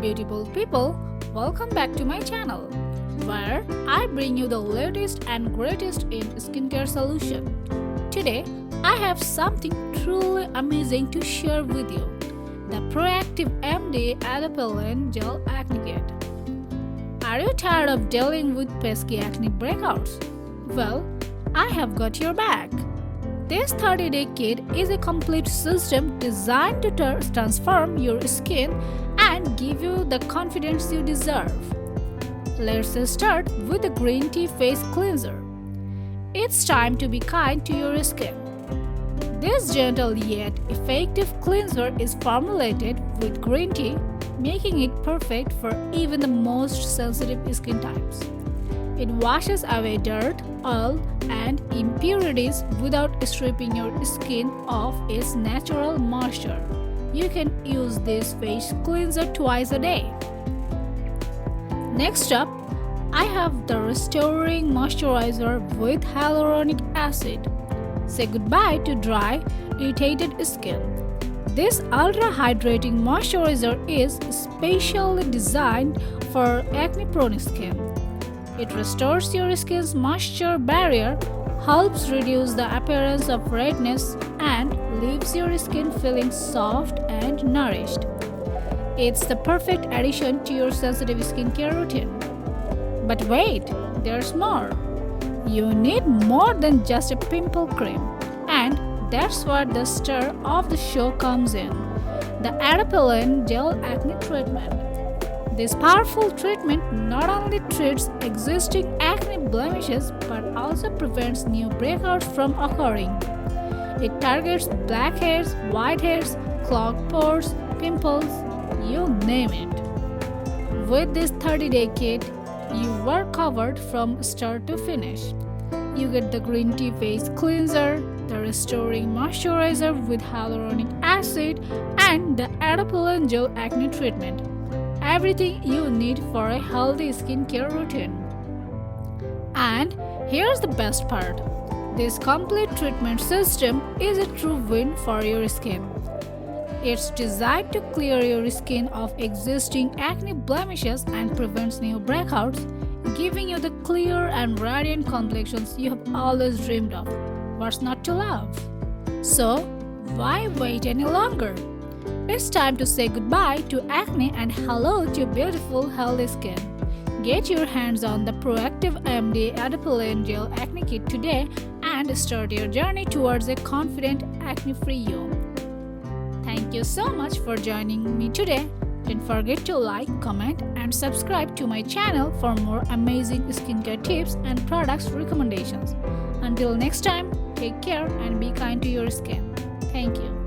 beautiful people, welcome back to my channel, where I bring you the latest and greatest in skincare solution. Today, I have something truly amazing to share with you, the ProactivMD Adapalene Gel Acne Kit. Are you tired of dealing with pesky acne breakouts? Well, I have got your back. This 30-day kit is a complete system designed to transform your skin and give you the confidence you deserve. Let's start with the green tea face cleanser. It's time to be kind to your skin. This gentle yet effective cleanser is formulated with green tea, making it perfect for even the most sensitive skin types. It washes away dirt, oil, and impurities without stripping your skin of its natural moisture. You can use this face cleanser twice a day. Next up, I have the Restoring Moisturizer with Hyaluronic Acid. Say goodbye to dry, irritated skin. This ultra-hydrating moisturizer is specially designed for acne-prone skin. It restores your skin's moisture barrier, helps reduce the appearance of redness, and leaves your skin feeling soft and nourished. It's the perfect addition to your sensitive skincare routine. But wait, there's more. You need more than just a pimple cream, and that's where the star of the show comes in, the Adapalene Gel Acne Treatment. This powerful treatment not only treats existing acne blemishes but also prevents new breakouts from occurring. It targets blackheads, whiteheads, clogged pores, pimples, you name it. With this 30-day kit, you are covered from start to finish. You get the green tea face cleanser, the restoring moisturizer with hyaluronic acid, and the Adapalene Gel Acne Treatment. Everything you need for a healthy skincare routine. And here's the best part. This complete treatment system is a true win for your skin. It's designed to clear your skin of existing acne blemishes and prevents new breakouts, giving you the clear and radiant complexions you have always dreamed of. What's not to love? So, why wait any longer? It's time to say goodbye to acne and hello to beautiful, healthy skin. Get your hands on the ProactivMD Adapalene Gel Acne Kit today and start your journey towards a confident, acne-free you. Thank you so much for joining me today. Don't forget to like, comment, and subscribe to my channel for more amazing skincare tips and products recommendations. Until next time, take care and be kind to your skin. Thank you.